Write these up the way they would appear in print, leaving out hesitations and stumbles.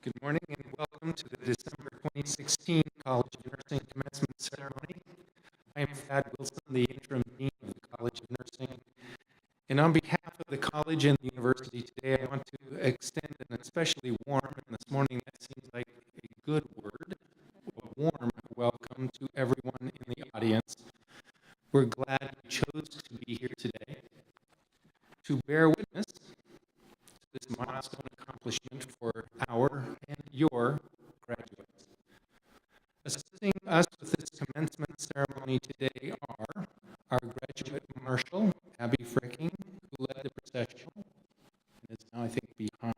Good morning and welcome to the December 2016 College of Nursing Commencement Ceremony. I am Thad Wilson, the Interim Dean of the College of Nursing. And on behalf of the college and the university today, I want to extend an especially warm, and this morning that seems like a good word, a warm welcome to everyone in the audience. We're glad you chose to be here today to bear witness to this milestone accomplishment for our and your graduates. Assisting us with this commencement ceremony today are our graduate marshal, Abby Fricking, who led the procession and is now, I think, behind.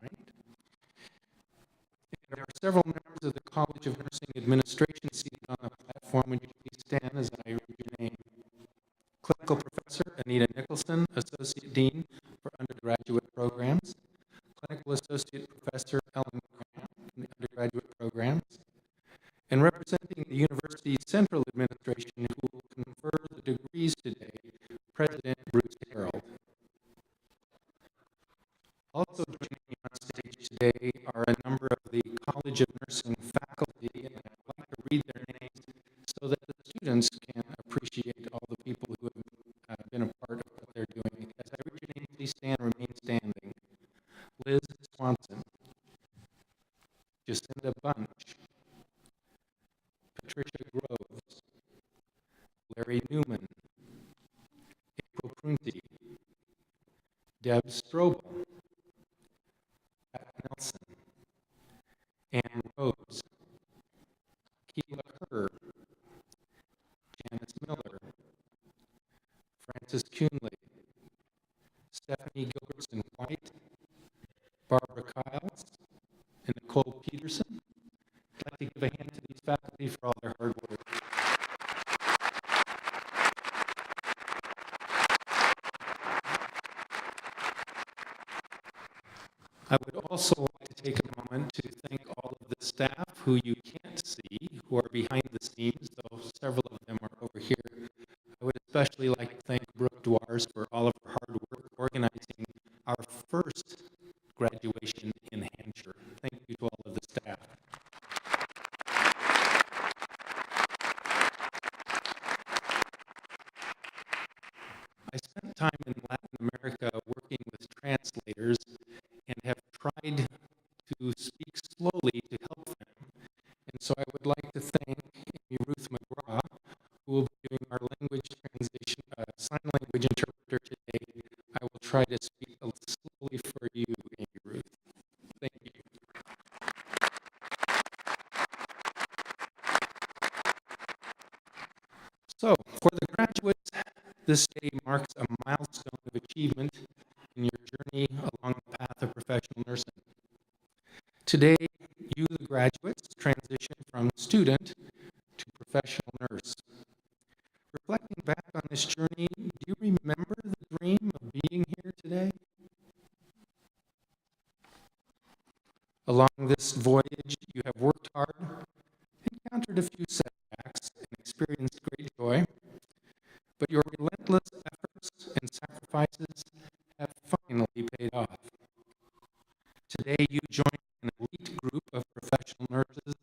And there are several members of the College of Nursing Administration seated on the platform. Would you please stand as I read your name? Clinical Professor Anita Nicholson, Associate Dean for Undergraduate Programs. Clinical Associate Professor Ellen Grant in the undergraduate programs. And representing the university's central administration, who will confer the degrees today, President Bruce Harold. Also joining me on stage today are a number of the College of Nursing faculty, and I'd like to read their names so that the students can appreciate all the people who have been a part of what they're doing. As I read your name, please stand, remain standing. Liz Swanson, Jacinda Bunch, Patricia Groves, Larry Newman, April Prunty, Deb Strobel, Pat Nelson, Ann Rose, Keela Kerr, Janice Miller, Francis Kuhnley, Stephanie Gilbertson White, Barbara Kiles, and Nicole Peterson. I'd like to give a hand to these faculty for all their hard work. I would also like to take a moment to thank all of the staff who you can't see, who are behind the scenes, though several of them are over here. I would especially like to thank Brooke Dwars for all of her hard work organizing our first graduation in Hancher. Thank you to all of the staff. I spent time in Latin America working with translators and have tried to speak slowly to help them. And so I would like to thank Amy Ruth McGraw, who will be doing our language translation, sign language interpreter today. I will try to speak a little slowly for you, Amy Ruth. Thank you. So, for the graduates, this day marks a milestone of achievement in your journey along the path of professional nursing. Today, you, the graduates, transition from student to professional nurse. Reflecting back on this journey, do you remember the dream of being here today? Along this voyage, you have worked hard, encountered a few setbacks, and experienced great joy, but your relentless efforts and sacrifices have finally paid off. Today, you join an elite group of professional nurses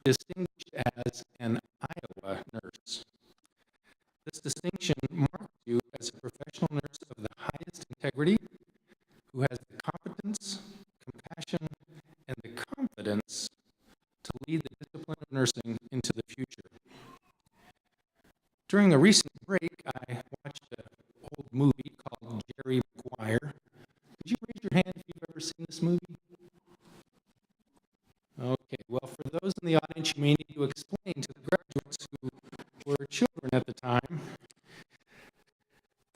distinguished as an Iowa nurse. This distinction marks you as a professional nurse of the highest integrity, who has the competence, compassion, and the confidence to lead the discipline of nursing into the future. During a recent break, I watched an old movie called Jerry Maguire. Could you raise your hand if you've ever seen this movie? Okay, well, for those in the audience, you may need to explain to the graduates who were children at the time.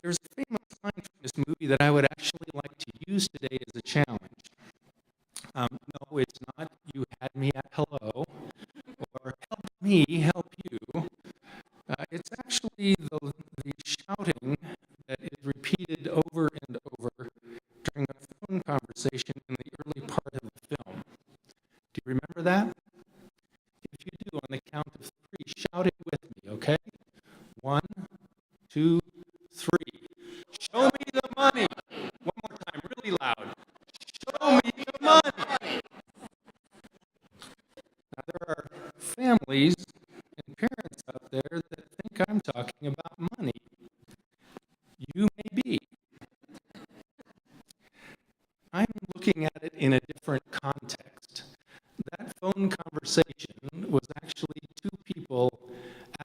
There's a famous line from this movie that I would actually like to use today as a challenge. No, it's not "you had me at hello" or "help me help you." It's actually the shouting that is repeated over and over during a phone conversation in the early part of the film. Do you remember that? If you do, on the count of three, shout it with me, okay? 1, 2, 3. Show me the money. One more time, really loud. Show me the money. families and parents out there that think I'm talking about money. You may be. I'm looking at it in a different context. That phone conversation was actually two people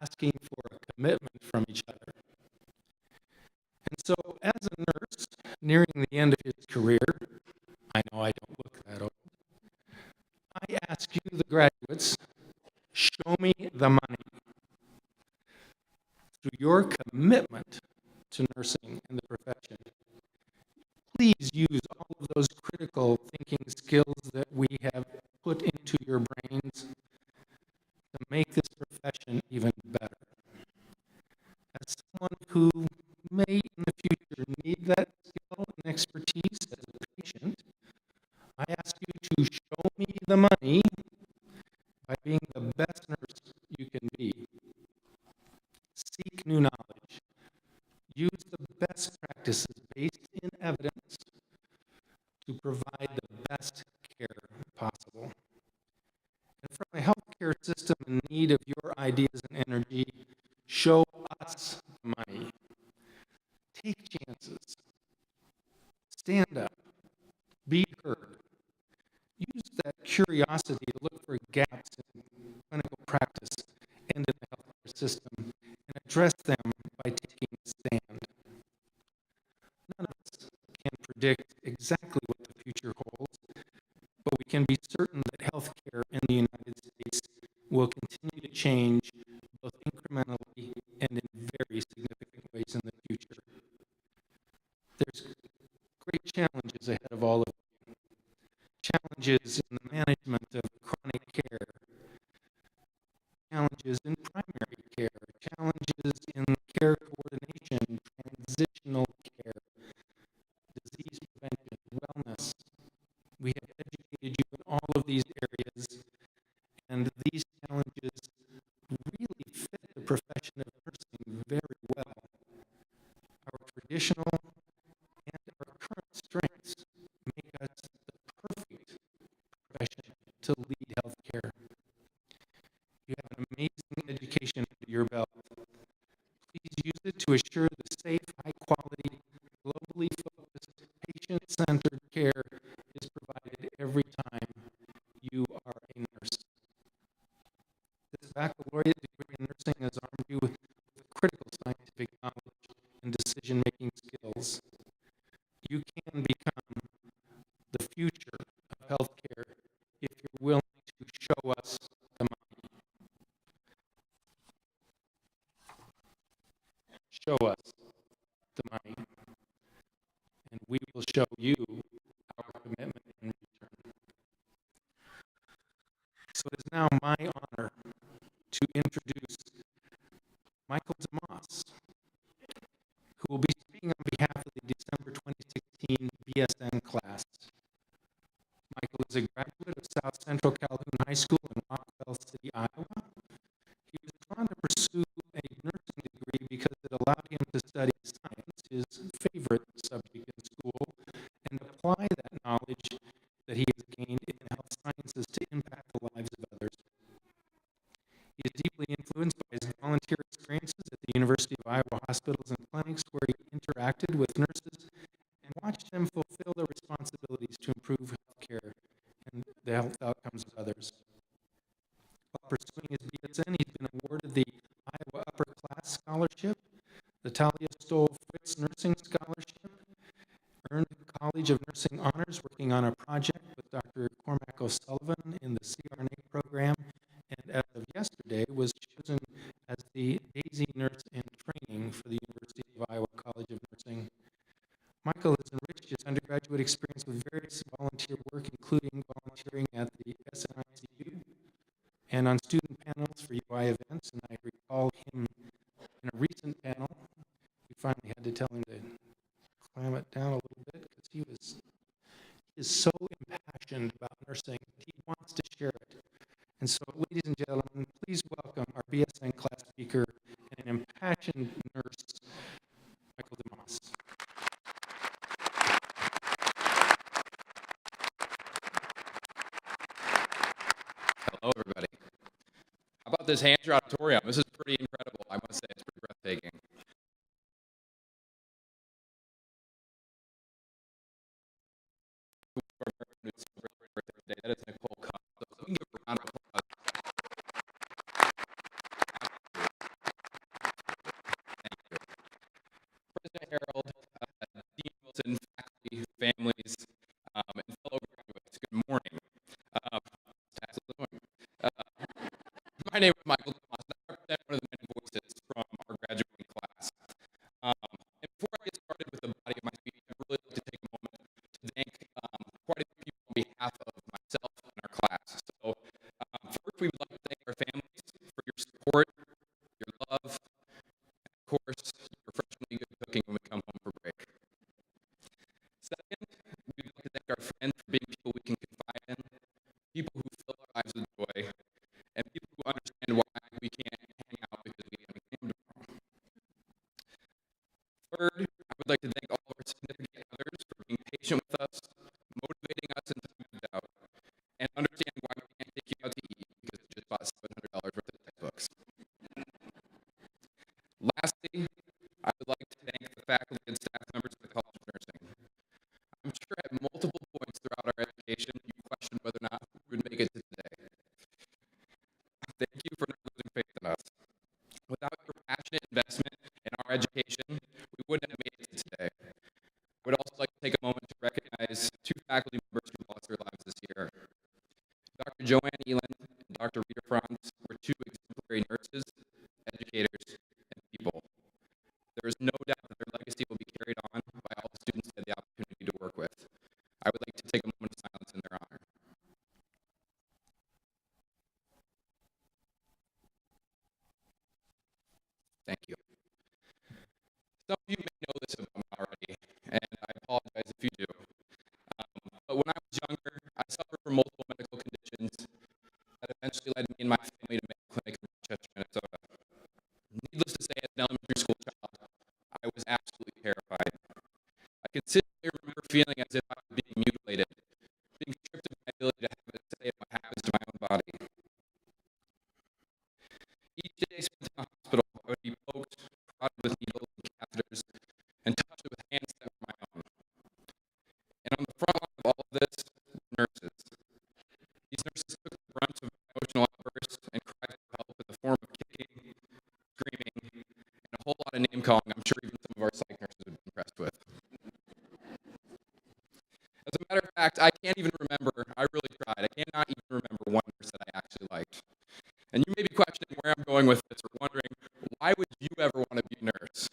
asking for a commitment from each other. And so, as a nurse nearing the end of his career, I know I don't look that old, I ask you, the graduates, show me the money. Through your commitment to nursing and the profession, please use all of those critical thinking skills that we have put into your brains to make this profession even better. As someone who may in the future need that skill and expertise as a patient, I ask you to show me the money by being the best nurse you can be. Seek new knowledge. Use the best practices based in evidence to provide the best care possible. And from a healthcare system in need of your ideas and energy, show us the money. Take chances. Stand up. Be heard. Use that curiosity to look for gaps in clinical practice and in the healthcare system and address them by taking a stand. None of us can predict exactly what the future holds, but we can be certain that healthcare in the United States will continue to change both incrementally and in very significant ways in the future. There's great challenges ahead of all of you. Challenges in the management of chronic care, challenges in primary care, challenges in care coordination, transitional care, disease prevention, wellness. We have educated you in all of these areas, and these challenges really fit the profession of nursing very well. Our traditional and our current strengths make us the perfect profession to lead healthcare. You have an amazing education under your belt. Please use it to assure the safe, high-quality, globally focused, patient-centered care is provided every time you are a nurse. This baccalaureate degree in nursing has armed you with critical scientific knowledge and decision-making skills. You can become the future of healthcare if you're willing to show us the money. Show us the money, and we will show you our commitment in return. So it is now my honor to introduce Michael DeMoss, who will be speaking on behalf of the December 2016 BSN class. Michael is a graduate of South Central Calhoun High School in Rockwell City, Iowa. He was drawn to pursue a nursing degree because it allowed him to study science, his favorite subject in school, and apply that knowledge that he has gained in health sciences to impact the lives of others. He is deeply influenced by his volunteer experiences at the University of Iowa hospitals and clinics, where he interacted with nurses and watched them fulfill their responsibilities to improve healthcare and the health outcomes of others. While pursuing his BSN, he's been awarded the Iowa Upper Class Scholarship, the Talia Stoll Fritz Nursing Scholarship, earned College of Nursing Honors working on a project with Dr. Cormac O'Sullivan in the CRNA program, and as of yesterday was chosen as the Daisy Nurse in Training for the University of Iowa College of Nursing. Michael has enriched his undergraduate experience with various volunteer work, including volunteering at the SNICU and on student panels for UI events, and I recall him in a recent panel. We finally had to tell him to clam it down a little bit because he is so impassioned about nursing. He wants to share it. And so, ladies and gentlemen, please welcome our BSN class speaker and an impassioned nurse, Michael DeMoss. Hello, everybody. How about this Hancher Auditorium. This is pretty incredible. I must say, it's pretty breathtaking. That is Nicole Cup. So we can give her a round of applause. Thank you. President Harold, Dean Wilson, faculty, families, and fellow graduates, good morning. My name is Michael Thomas, and I represent one of the many voices from our graduating class. And before I get started with the body of my speech, I'd really like to take a moment to thank quite a few people on behalf of myself and our class. So first, we would like to thank our families for your support, your love, and of course, your professionally good cooking when we come home for break. Second, we'd like to thank our friends for being people we can confide in, people who fill our lives with joy, and people who understand why we can't hang out because we have an exam tomorrow. Third, I would like to thank all of our significant others for being patient with us, motivating us in time of doubt, and understanding why we can't take you out to eat because we just bought $700 worth of textbooks. Lastly, I would like to thank the faculty and staff members of the College of Nursing. I'm sure at multiple points throughout our education, you questioned whether or not we would make it to today. Thank you for not losing faith in us. Without your passionate investment in our education, we wouldn't have made it to today. I would also like to take a moment to recognize two faculty members who lost their lives this year. Dr. Joanne Eland and Dr. Rita Franz were two exemplary nurses, educators, and people. There is no doubt that their legacy will be carried on by all the students they had the opportunity to work with. I would like to take a moment of silence in their honor. Thank you. Some of you may know this about me already, and I apologize if you do. But when I was younger, I suffered from multiple medical conditions that eventually led me and my family to Mayo Clinic in Rochester, Minnesota. Needless to say, as an elementary school child, I was absolutely terrified. I consistently remember feeling as if I was being mutilated, being stripped of my ability to have a say in what happens to my own body. Each day spent in the hospital, I would be poked, prodded with needles and catheters, and touched with hands that were my own. And on the front line of all of this were nurses. These nurses took the brunt of emotional outbursts and cries for help in the form of kicking, screaming, and a whole lot of name calling I'm sure even some of our psych nurses would be impressed with. As a matter of fact, I can't even remember, I really tried, I cannot even remember one nurse that I actually liked. And you may be questioning where I'm going with this or wondering, why would you ever want to be a nurse?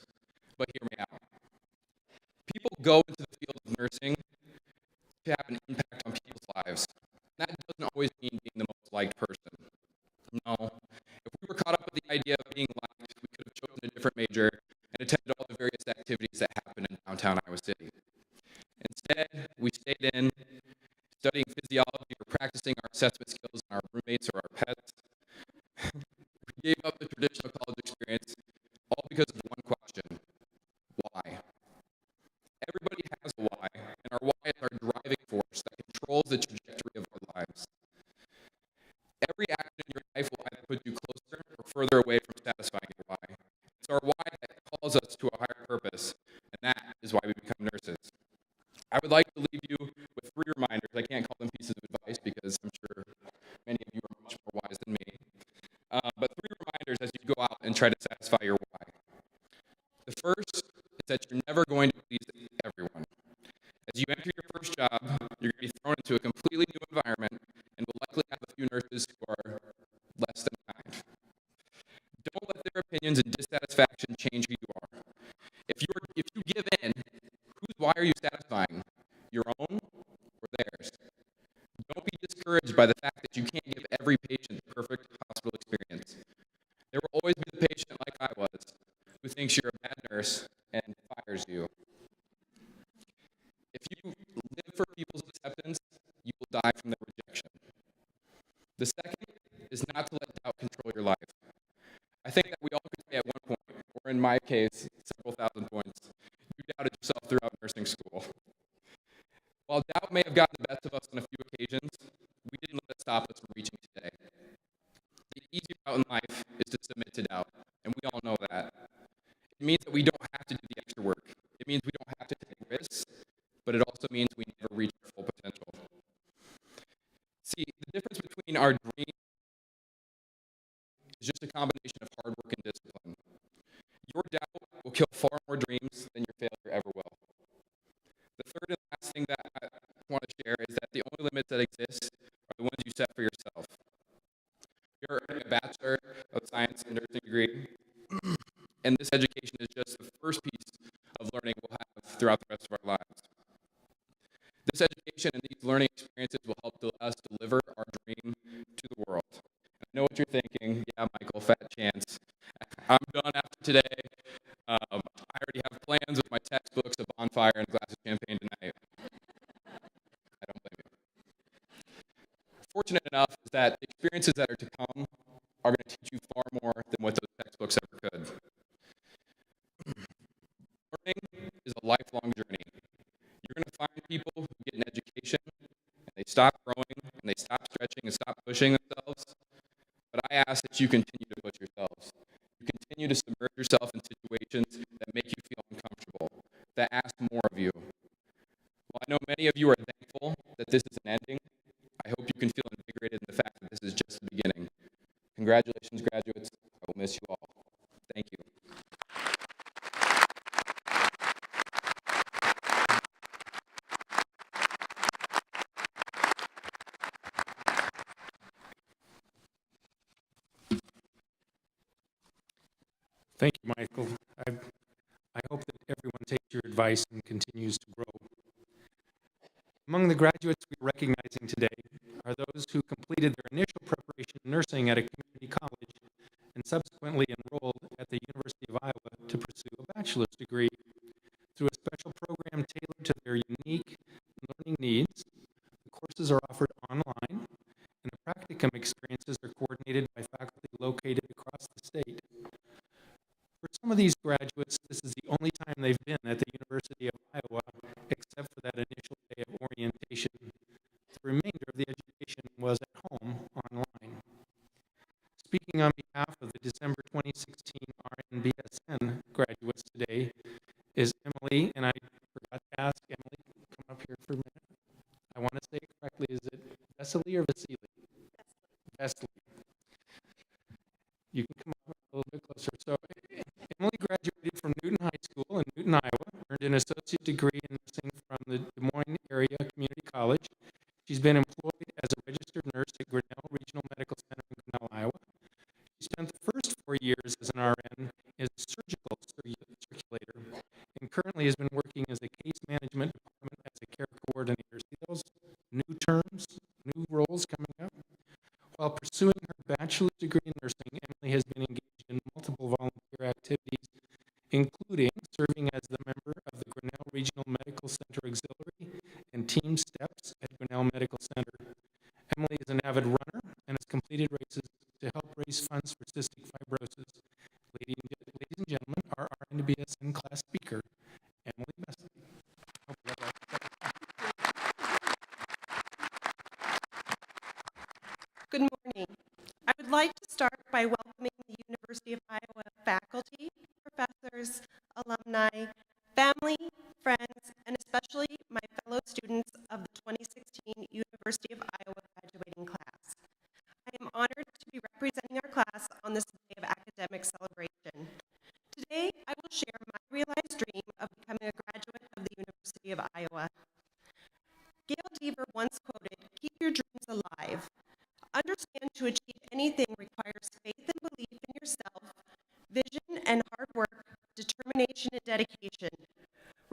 But hear me out. People go into the field of nursing to have an impact on people's lives. And that doesn't always mean being the most liked person. No. If we were caught up with the idea of being liked, we could have chosen a different major and attended all the various activities that happen in downtown Iowa City. Instead, we stayed in, studying physiology or practicing our assessment skills on our roommates or our pets. We gave up the traditional college experience, all because of one question: why? Everybody has a why, and our why is our driving force that controls the trajectory of our lives. Every action in your life will either put you closer or further away from satisfying your why. It's our why that calls us to a higher purpose, and that is why we become nurses. I would like to leave you with 3 reminders. I can't call them pieces of advice because I'm sure many of you are much more wise than me. But 3 reminders as you go out and try to satisfy your why. The first is that you're never going to please everyone. As you enter your first job, you're going to be thrown into a completely new environment and will likely have a few nurses who are less than kind. Don't let their opinions and dissatisfaction change who you are. If you give in, whose why are you satisfying? Your own or theirs? Don't be discouraged by the fact that you can't give every patient the perfect hospital experience. There will always be the patient like I was, who thinks you're a bad nurse and fires you. If you live for people's acceptance, you will die from their rejection. The second is not to let doubt control your life. I think that we all could say at one point, or in my case, several thousand points, you doubted yourself throughout nursing school. While doubt may have gotten the best of us on a few occasions, we didn't let it stop us from reaching today. The easy route in life means that we don't have to do the extra work. It means we don't have to take risks, but it also means we never reach our full potential. See, the difference between our dream is just a combination of hard work and discipline. Your doubt will kill far more dreams than your failure ever will. The third and last thing that I want to share is that the only limits that exist are the ones you set for yourself. You're earning a Bachelor of Science in Nursing degree, and this education is just the first piece of learning we'll have throughout the rest of our lives. This education and these learning experiences will help us deliver our dream to the world. I know what you're thinking. Yeah, Michael, fat chance. I'm done after today. I already have plans with my textbooks, a bonfire, and a glass of champagne tonight. I don't blame you. Fortunate enough is that the experiences that are to come are going to teach you far more than what those textbooks ever could. Learning is a lifelong journey. You're going to find people who get an education and they stop growing and they stop stretching and stop pushing themselves. But I ask that you continue to push yourselves. You continue to submerge yourself in situations that make you feel uncomfortable, that ask more of you. While I know many of you are thankful that this is an ending, I hope you can feel invigorated in the fact that this is just the beginning. Congratulations, graduates. I will miss you all. Thank you. Thank you, Michael. I hope that everyone takes your advice and continues to grow. Among the graduates we're recognizing today are those who completed their initial preparation in nursing at a community college and subsequently enrolled at the University of Iowa to pursue a bachelor's degree. Through a special program tailored to their unique learning needs, the courses are offered online, and the practicum experiences are coordinated by faculty located across the state. For some of these graduates, this is the only time they've been at the University of Iowa, except for that initial day of orientation. The remainder of the education was at home online. Speaking on behalf of the December 2016 RN/BSN graduates today is Emily, and I forgot to ask Emily, come up here for a minute. I want to say it correctly. Is it Vesely or Vasily? Vesely. You can come up a little bit closer. So Emily graduated from Newton High School in Newton, Iowa, earned an associate degree in nursing from the Des Moines Area Community College. She's been employed as a registered nurse at Grinnell Regional Medical Center in Grinnell, Iowa. She spent the first 4 years as an RN as a surgical circulator and currently has been working as a case management department as a care coordinator. See those new terms, new roles coming up? While pursuing her bachelor's degree in nursing, Emily has been engaged in multiple volunteer activities, including serving as the member of the Grinnell Regional Medical Center Auxiliary and Team Steps at Grinnell Medical Center. Emily is an avid runner and has completed races to help raise funds for cystic fibrosis. Ladies and gentlemen, our RN/BSN class speaker, Emily Vesely. Good morning. I would like to start by welcoming the University of Iowa faculty, professors, alumni, family, friends, and especially my fellow students of the 2016 University of Iowa graduating class. I am honored to be representing our class on this day of academic celebration. Today, I will share my realized dream of becoming a graduate of the University of Iowa. Gail Deaver once quoted, "Keep your dreams alive. Understand to achieve anything requires faith and belief in yourself, vision and hard work, determination and dedication.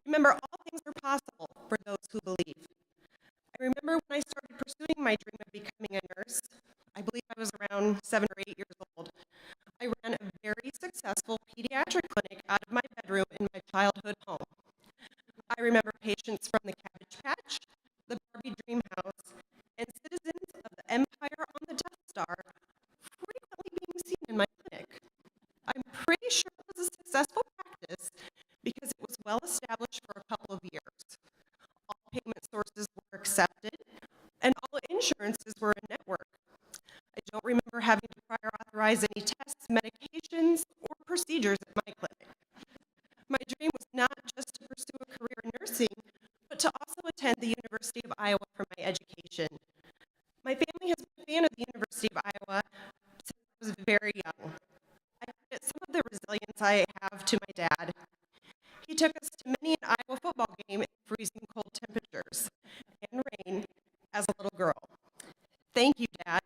Remember, all things are possible for those who believe." I remember when I started pursuing my dream of becoming a nurse, I believe I was around 7 or 8 years old. I ran a very successful pediatric clinic out of my bedroom in my childhood home. I remember patients from the Cabbage Patch, the Barbie Dream House, and citizens of the Empire on the Death Star frequently being seen in my clinic. I'm pretty sure it was a successful practice because it was well established for a couple of years. All payment sources were accepted, and all insurances were in network. I don't remember having to prior authorize any tests, medications, or procedures at my clinic. my education. My family has been a fan of the University of Iowa since I was very young. I credit some of the resilience I have to my dad. He took us to many an Iowa football game in freezing cold temperatures and rain as a little girl. Thank you, Dad.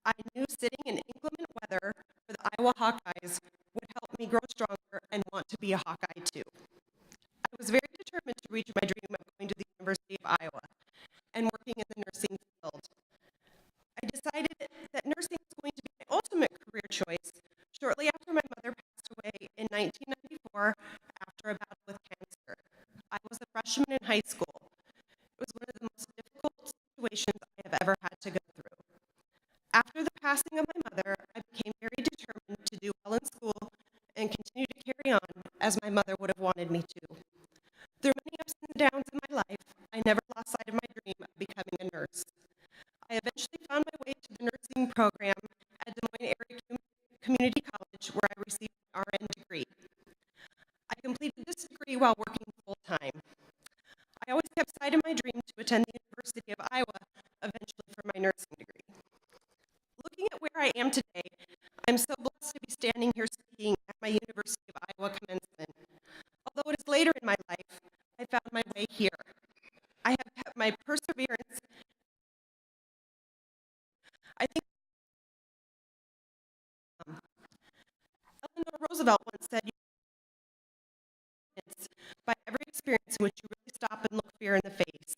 I knew sitting in inclement weather for the Iowa Hawkeyes would help me grow stronger and want to be a Hawkeye too. I was very determined to reach my dream of going to the University of Iowa and working in the nursing field. I decided that nursing was going to be my ultimate career choice shortly after my mother passed away in 1994 after a battle with cancer. I was a freshman in high school. It was one of the most difficult situations I have ever had to go through. After the passing of my mother, I became very determined to do well in school and continue to carry on as my mother would have wanted me to. Through many ups and downs in my life, I never lost sight of my dream of becoming a nurse. I eventually found my way to the nursing program at Des Moines Area Community College, where I received an RN degree. I completed this degree while working full-time. I always kept sight of my dream to attend the University of Iowa, eventually for my nursing degree. Looking at where I am today, I'm so blessed to be standing here speaking at my University of Iowa commencement. Although it is later in my life, I found my way here. I have kept my perseverance. I think Eleanor Roosevelt once said, by every experience in which you really stop and look fear in the face.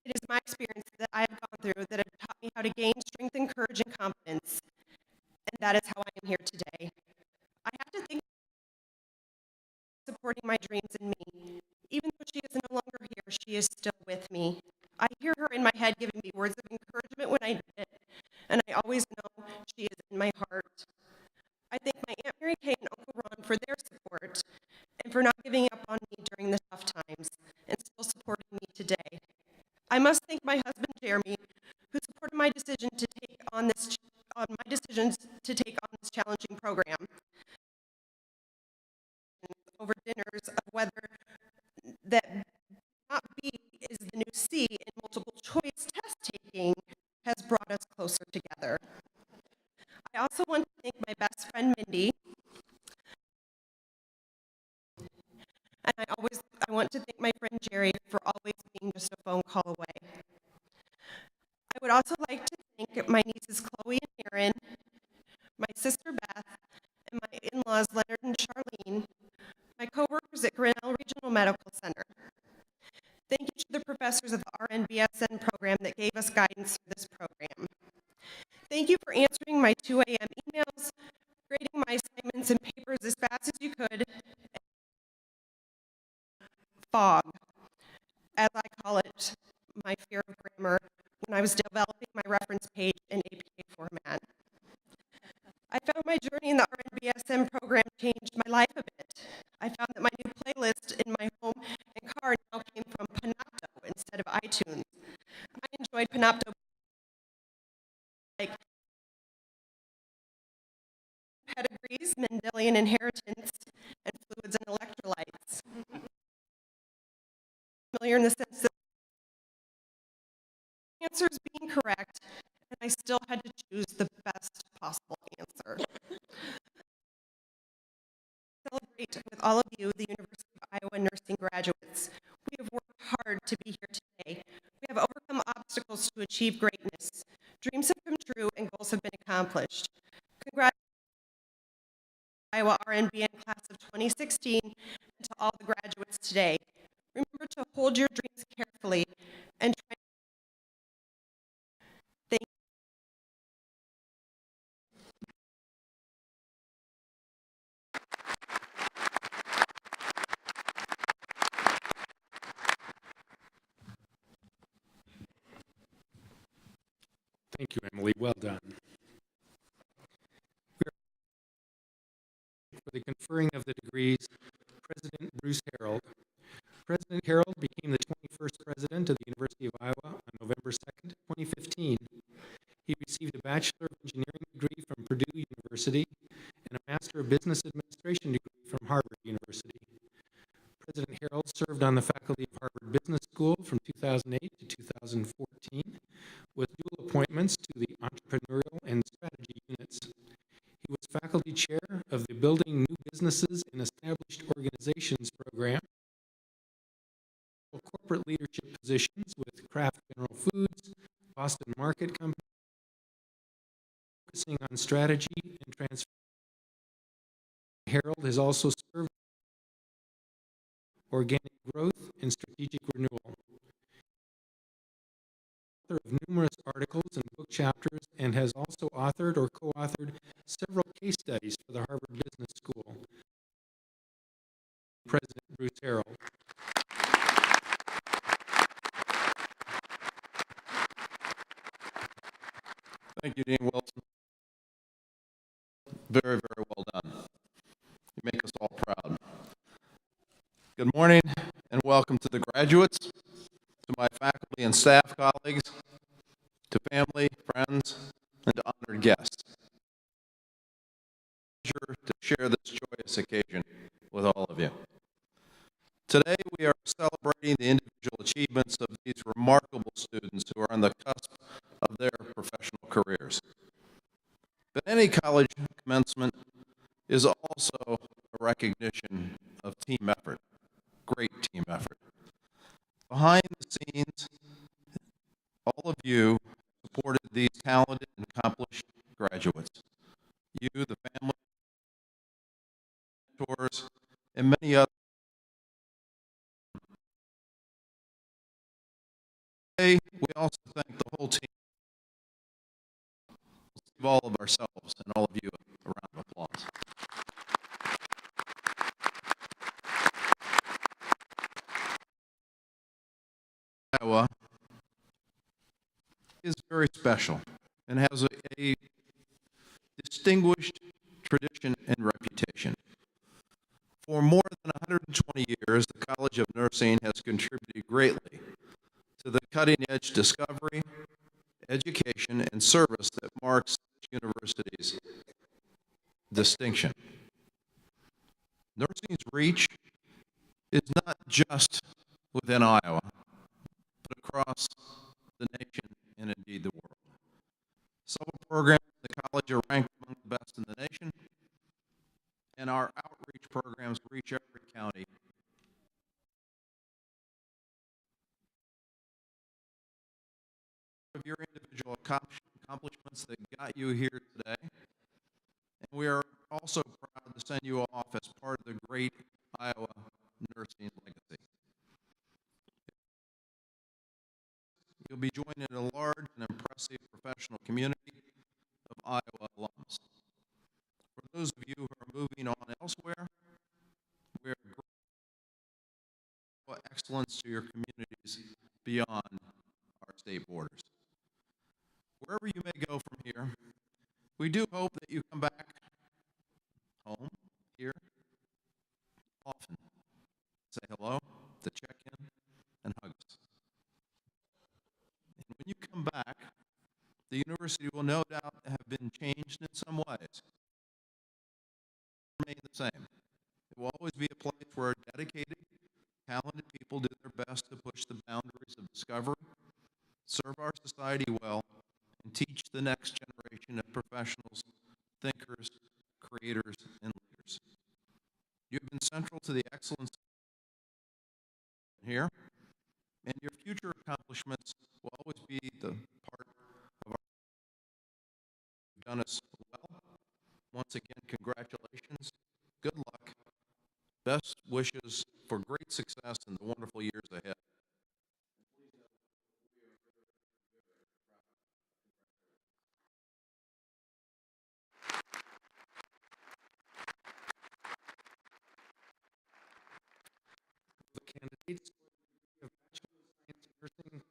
It is my experience that I have gone through that have taught me how to gain strength and courage and confidence, and that is how I am here today. I have to thank supporting my dreams in me. Even though she is no longer here, she is still with me. I hear her in my head giving me words of encouragement when I need it, and I always know she is in my heart. I thank my Aunt Mary Kay and Uncle Ron for their support and for not giving up on me during the tough times and still supporting me today. I must thank my husband Jeremy, who supported my decision to take on this challenging program. Over dinners of whether that not B is the new C in multiple choice test taking has brought us closer together. I also want to thank my best friend Mindy, and I want to thank my friend Jerry for always being just a phone call away. I would also like to thank my nieces Chloe and Erin, my sister Beth, and my in-laws Leonard and Charlene, my coworkers at Grinnell Regional Medical Center. Thank you to the professors of the RN-BSN program that gave us guidance for this program. Thank you for answering my 2 a.m. emails, grading my assignments and papers as fast as you could. Fog, as I call it, my fear of grammar, when I was developing my reference page in APA format. I found my journey in the RN-BSN program changed my life a bit. I found that my new playlist in my home and car now came from Panopto instead of iTunes. I enjoyed Panopto like pedigrees, Mendelian inheritance, and fluids and electrolytes. Familiar in the sense that answers being correct, and I still had to choose the best possible answer. Celebrate with all of you, the University of Iowa nursing graduates. We have worked hard to be here today. We have overcome obstacles to achieve greatness. Dreams have come true and goals have been accomplished. Congratulations, Iowa RNBN class of 2016, and to all the graduates today. Remember to hold your dreams carefully and try. Thank you. Thank you, Emily. Well done. For the conferring of the degrees, President Bruce Harold. President Harold became the 21st president of the University of Iowa on November 2nd, 2015. He received a Bachelor of Engineering degree from Purdue University and a Master of Business Administration degree from Harvard University. President Harold served on the faculty of Harvard Business School from 2008 to 2014, with dual appointments to the entrepreneurial and strategy units. He was faculty chair of the Building New Businesses and Established Organizations program, corporate leadership positions with Kraft General Foods, Boston Market Company, focusing on strategy and transformation. Harold has also served organic growth and strategic renewal. Author of numerous articles and book chapters, and has also authored or co-authored several case studies for the Harvard Business School. President Bruce Harold. Thank you, Dean Wilson. Very, very well done. You make us all proud. Good morning and welcome to the graduates, to my faculty and staff colleagues, to family, friends, and to honored guests. It's a pleasure to share this joyous occasion with all of you. Today we are celebrating the individual achievements of these remarkable students who are on the cusp of their professional careers. But any college commencement is also a recognition of team effort, great team effort. Behind the scenes, all of you supported these talented and accomplished graduates. You, the family, mentors, and many others. Today, we also thank the whole team. Let's give all of ourselves and all of you a round of applause. Iowa is very special and has a distinguished tradition and reputation. For more than 120 years, the College of Nursing has contributed greatly to the cutting-edge discovery, education, and service that marks this university's distinction. Nursing's reach is not just within Iowa, but across the nation and indeed the world. Several programs in the college are ranked among the best in the nation, and our outreach programs reach every county. Of your individual accomplishments that got you here today, and we are also proud to send you off as part of the great Iowa nursing legacy. You'll be joined in a large and impressive professional community of Iowa alums. For those of you who are moving on elsewhere, we are grateful for excellence to your communities beyond our state borders. Wherever you may go from here, we do hope that you come back home, here, often. Say hello, to check in, and hug us. And when you come back, the university will no doubt have been changed in some ways. Remain the same. It will always be a place where dedicated, talented people do their best to push the boundaries of discovery, serve our society well, and teach the next generation of professionals, thinkers, creators, and leaders. You have been central to the excellence here, and your future accomplishments will always be the part of our. You've done us well. Once again, congratulations, good luck, best wishes for great success in the wonderful years ahead. The candidates of Bachelor of Science in Nursing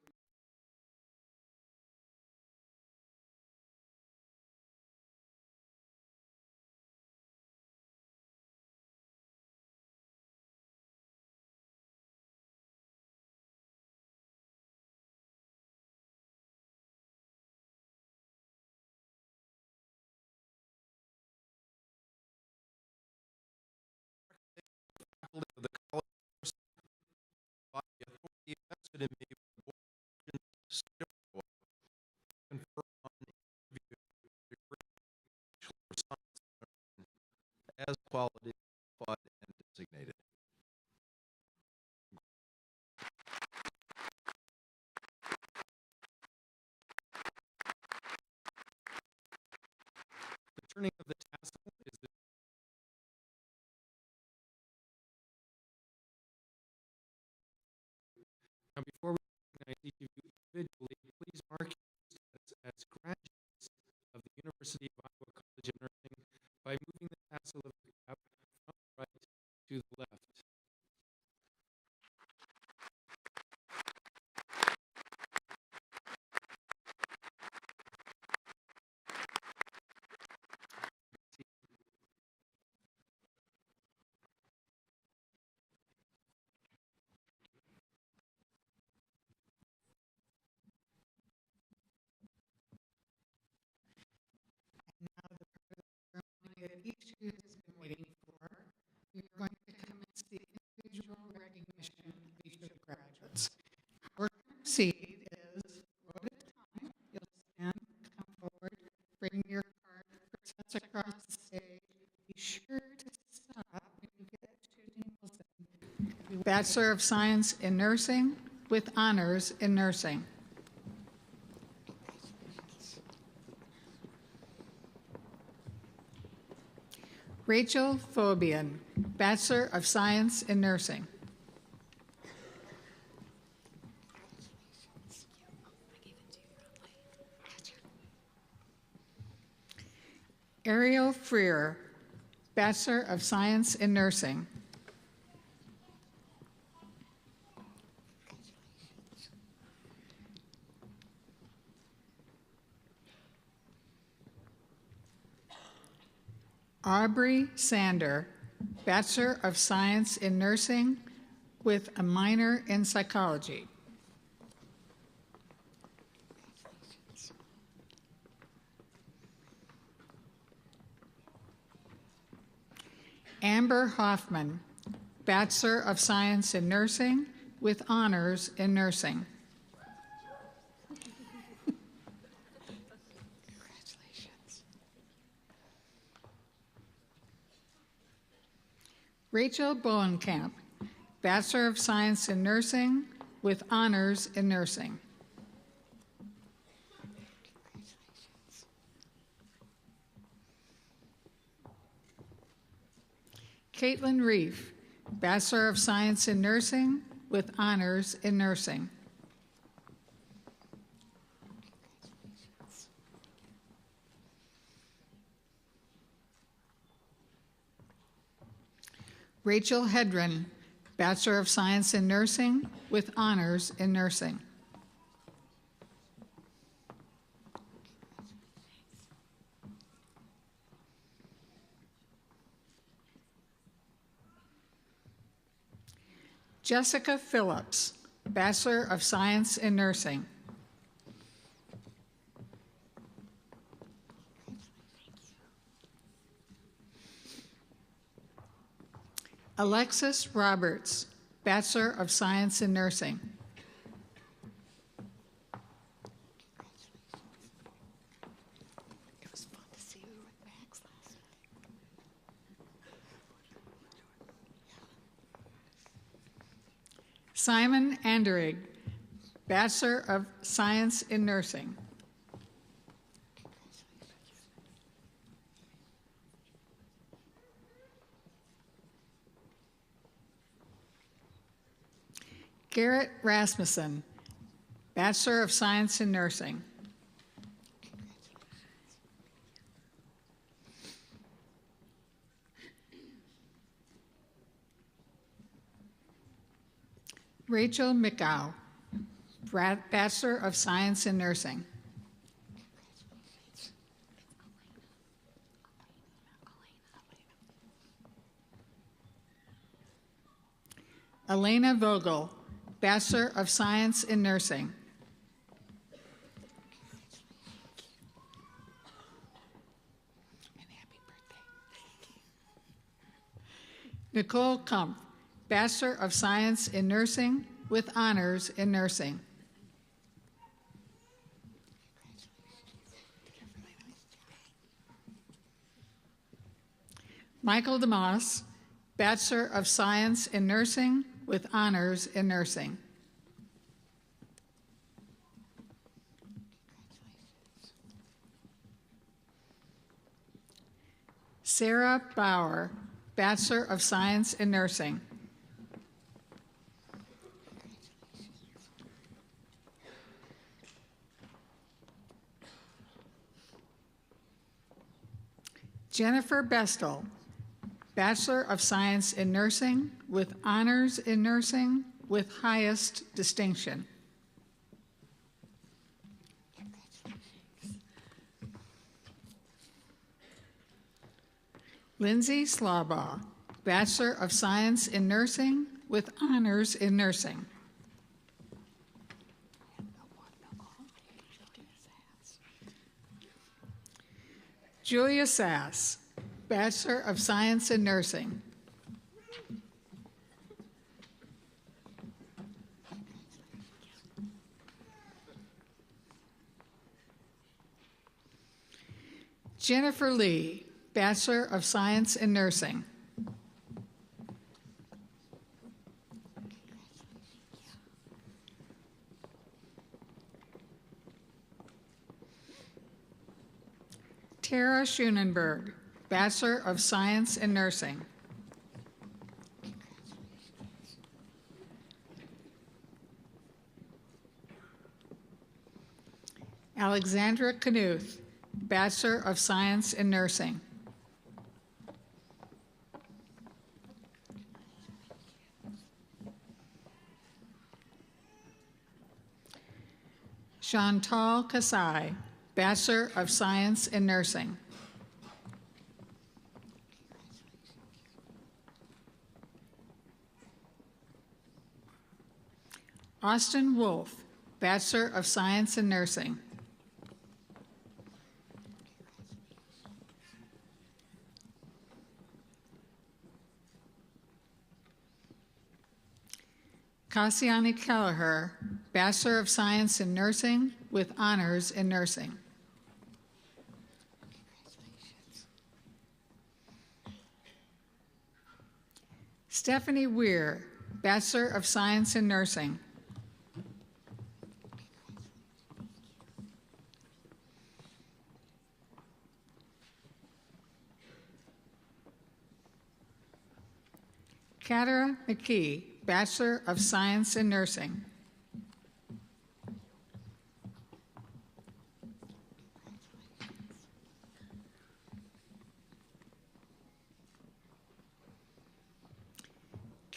in me by the Board of Regents of the State of Iowa to confer on interview degree Bachelor of Science in Nursing as qualified and designated. The turning of the tassel is the Now, before we recognize each of you individually, please mark your status as graduates of the University of Iowa College of Nursing by moving the tassel of the cap from the right to the left. Now the part of the ceremony that each of you has been waiting for. We are going to commence the individual recognition of each of the graduates. How we're going to proceed is, one at a time, you'll stand, come forward, bring your card, process across the stage. Be sure to stop when you get to Nicholson. Bachelor of Science in Nursing with honors in nursing. Rachel Fobian, Bachelor of Science in Nursing. Ariel Freer, Bachelor of Science in Nursing. Aubrey Sander, Bachelor of Science in Nursing with a minor in psychology. Amber Hoffman, Bachelor of Science in Nursing with honors in nursing. Rachel Bowenkamp, Bachelor of Science in Nursing with honors in nursing. Caitlin Reef, Bachelor of Science in Nursing with honors in nursing. Rachel Hedren, Bachelor of Science in Nursing with honors in nursing. Jessica Phillips, Bachelor of Science in Nursing. Alexis Roberts, Bachelor of Science in Nursing. It was fun to see you with Max last night. Simon Anderegg, Bachelor of Science in Nursing. Garrett Rasmussen, Bachelor of Science in Nursing. Rachel McGow, Bachelor of Science in Nursing. Elena Vogel, Bachelor of Science in Nursing. And happy birthday. Nicole Kump, Bachelor of Science in Nursing with honors in nursing. Michael DeMoss, Bachelor of Science in Nursing with honors in nursing. Sarah Bauer, Bachelor of Science in Nursing. Jennifer Bestel, Bachelor of Science in Nursing with honors in nursing with highest distinction. Lindsay Slaubaugh, Bachelor of Science in Nursing with honors in nursing. Julia Sass, Bachelor of Science in Nursing. Jennifer Lee, Bachelor of Science in Nursing. Tara Schoenenberg, Bachelor of Science in Nursing. Alexandra Knuth, Bachelor of Science in Nursing. Chantal Kasai, Bachelor of Science in Nursing. Austin Wolf, Bachelor of Science in Nursing. Kassiani Kelleher, Bachelor of Science in Nursing with honors in nursing. Stephanie Weir, Bachelor of Science in Nursing. Katara McKee, Bachelor of Science in Nursing.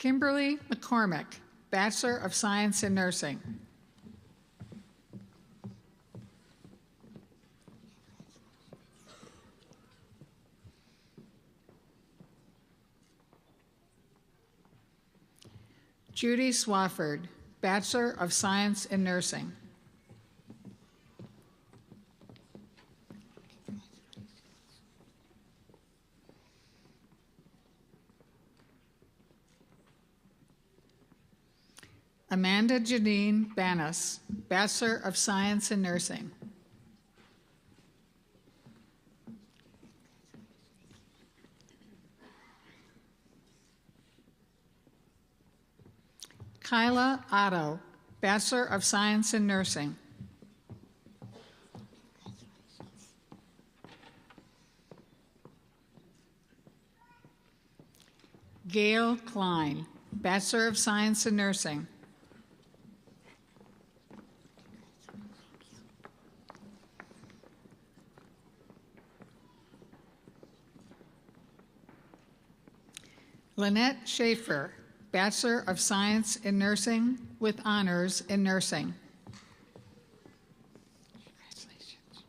Kimberly McCormick, Bachelor of Science in Nursing. Judy Swafford, Bachelor of Science in Nursing. Amanda Janine Banas, Bachelor of Science in Nursing. Kyla Otto, Bachelor of Science in Nursing. Gail Klein, Bachelor of Science in Nursing. Lynette Schaefer, Bachelor of Science in Nursing with honors in nursing. Congratulations.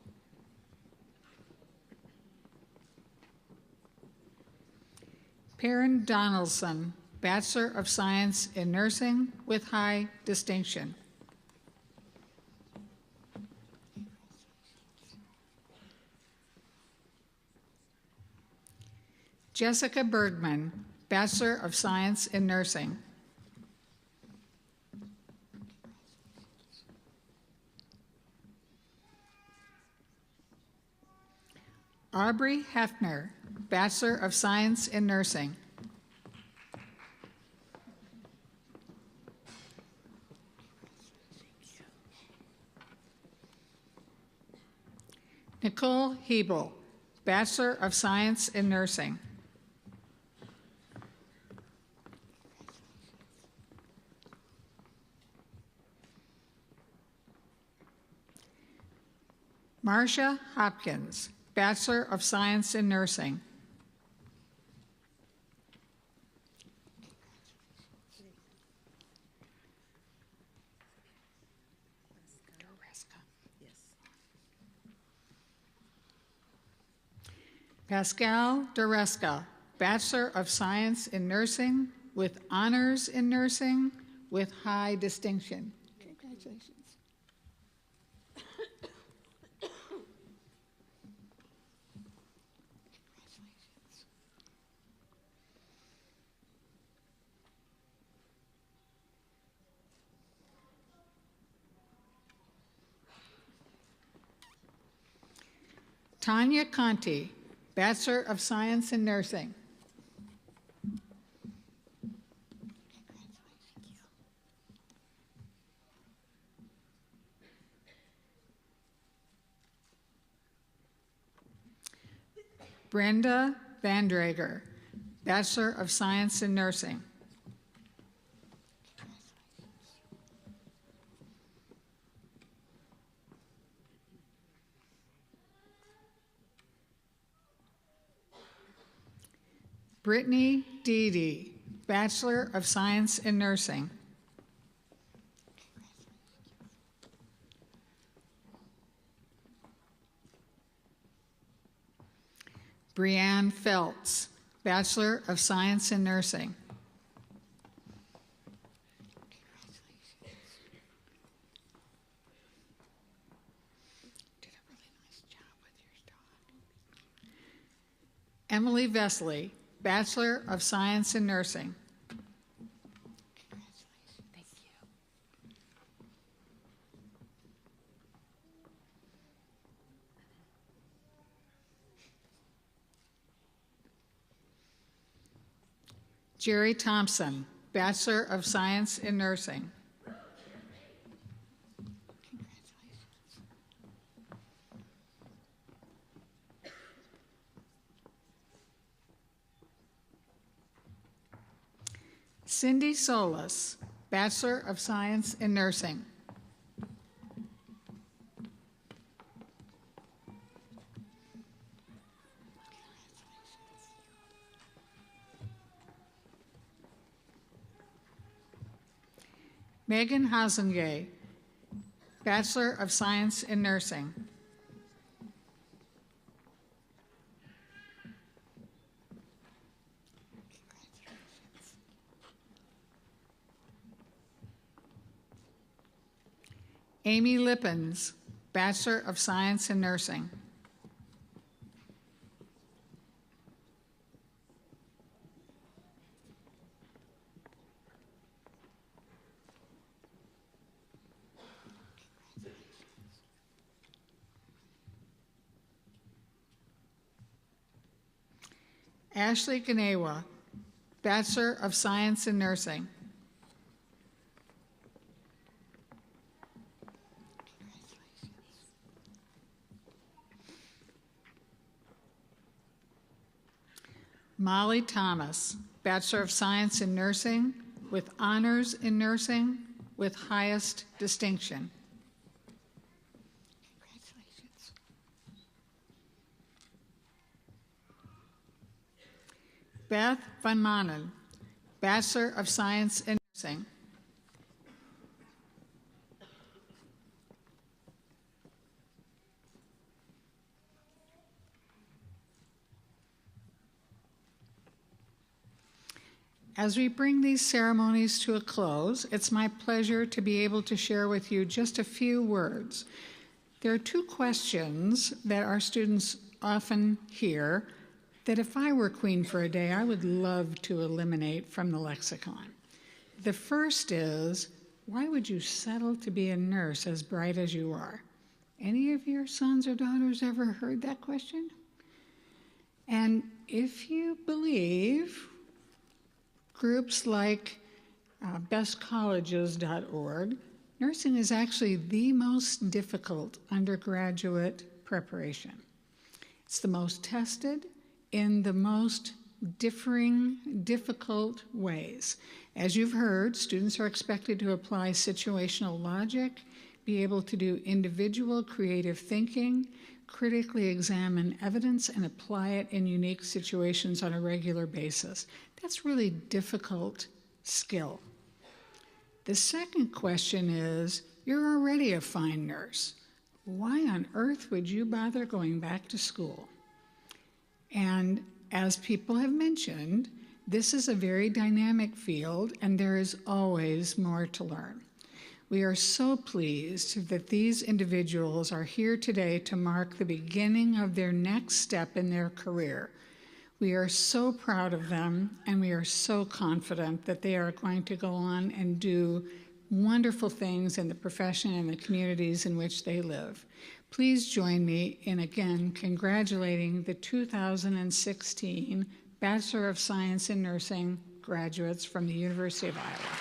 Perrin Donaldson, Bachelor of Science in Nursing with high distinction. Jessica Bergman, Bachelor of Science in Nursing. Aubrey Hefner, Bachelor of Science in Nursing. Nicole Hebel, Bachelor of Science in Nursing. Marcia Hopkins, Bachelor of Science in Nursing. Pascal Doreska, Bachelor of Science in Nursing with honors in nursing with high distinction. Congratulations. Tanya Conti, Bachelor of Science in Nursing. Brenda Vandrager, Bachelor of Science in Nursing. Brittany Deedy, Bachelor of Science in Nursing. Brianne Feltz, Bachelor of Science in Nursing. Did a really nice job with your dog. Emily Vesley, Bachelor of Science in Nursing. Congratulations. Thank you. Jerry Thompson, Bachelor of Science in Nursing. Congratulations. Cindy Solis, Bachelor of Science in Nursing. Megan Hasengay, Bachelor of Science in Nursing. Amy Lippens, Bachelor of Science in Nursing. Ashley Ganewa, Bachelor of Science in Nursing. Molly Thomas, Bachelor of Science in Nursing with honors in nursing with highest distinction. Congratulations. Beth Van Manen, Bachelor of Science in Nursing. As we bring these ceremonies to a close, it's my pleasure to be able to share with you just a few words. There are two questions that our students often hear that if I were queen for a day, I would love to eliminate from the lexicon. The first is, why would you settle to be a nurse as bright as you are? Any of your sons or daughters ever heard that question? And if you believe groups like bestcolleges.org, nursing is actually the most difficult undergraduate preparation. It's the most tested in the most differing, difficult ways. As you've heard, students are expected to apply situational logic, be able to do individual creative thinking, critically examine evidence, and apply it in unique situations on a regular basis. That's really difficult skill. The second question is, you're already a fine nurse. Why on earth would you bother going back to school? And as people have mentioned, this is a very dynamic field, and there is always more to learn. We are so pleased that these individuals are here today to mark the beginning of their next step in their career. We are so proud of them, and we are so confident that they are going to go on and do wonderful things in the profession and the communities in which they live. Please join me in again congratulating the 2016 Bachelor of Science in Nursing graduates from the University of Iowa.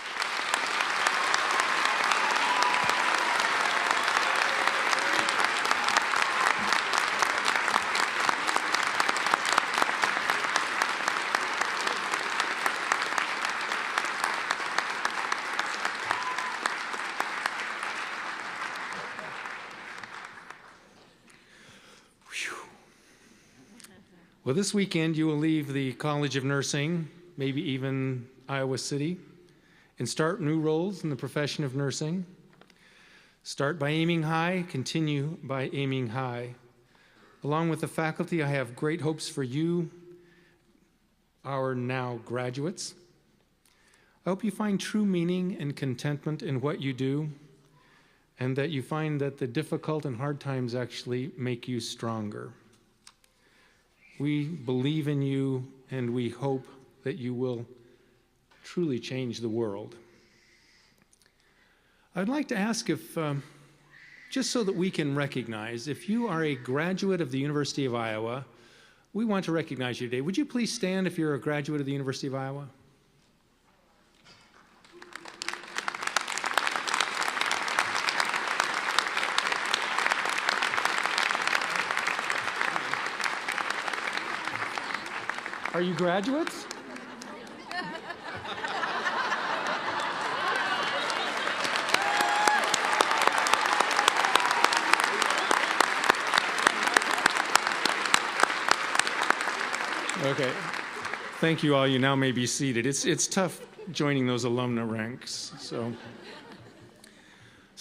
Well, this weekend you will leave the College of Nursing, maybe even Iowa City, and start new roles in the profession of nursing. Start by aiming high, continue by aiming high. Along with the faculty, I have great hopes for you, our now graduates. I hope you find true meaning and contentment in what you do, and that you find that the difficult and hard times actually make you stronger. We believe in you, and we hope that you will truly change the world. I'd like to ask if, just so that we can recognize, if you are a graduate of the University of Iowa, we want to recognize you today. Would you please stand if you're a graduate of the University of Iowa? Are you graduates? Okay. Thank you all. You now may be seated. It's tough joining those alumna ranks. So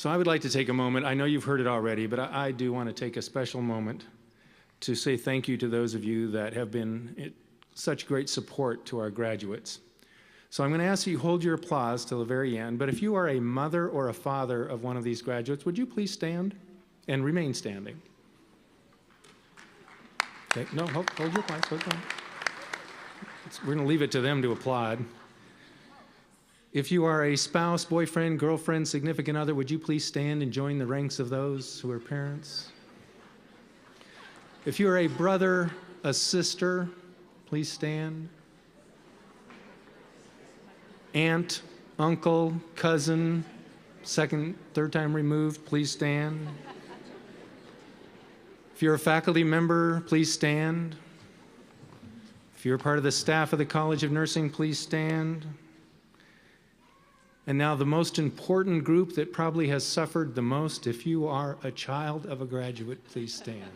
I would like to take a moment. I know you've heard it already, but I do want to take a special moment to say thank you to those of you that have been such great support to our graduates. So I'm going to ask you to hold your applause till the very end, but if you are a mother or a father of one of these graduates, would you please stand and remain standing? Okay, no, hold your applause, hold on. We're going to leave it to them to applaud. If you are a spouse, boyfriend, girlfriend, significant other, would you please stand and join the ranks of those who are parents? If you are a brother, a sister, please stand. Aunt, uncle, cousin, second, third time removed, please stand. If you're a faculty member, please stand. If you're part of the staff of the College of Nursing, please stand. And now the most important group that probably has suffered the most, if you are a child of a graduate, please stand.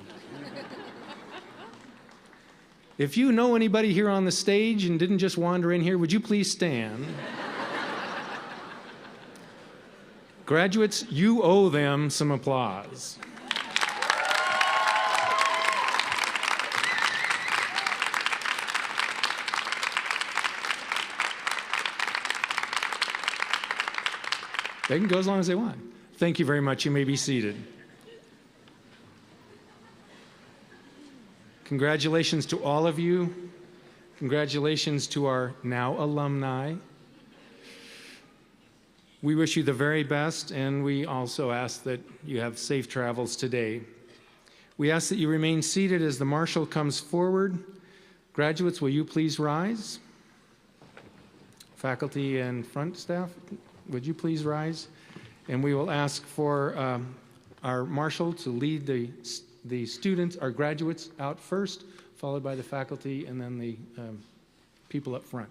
If you know anybody here on the stage and didn't just wander in here, would you please stand? Graduates, you owe them some applause. They can go as long as they want. Thank you very much. You may be seated. Congratulations to all of you. Congratulations to our now alumni. We wish you the very best, and we also ask that you have safe travels today. We ask that you remain seated as the marshal comes forward Graduates, will you please rise? Faculty and front staff, would you please rise? And we will ask for our marshal to lead the students, our graduates, out first, followed by the faculty, and then the people up front.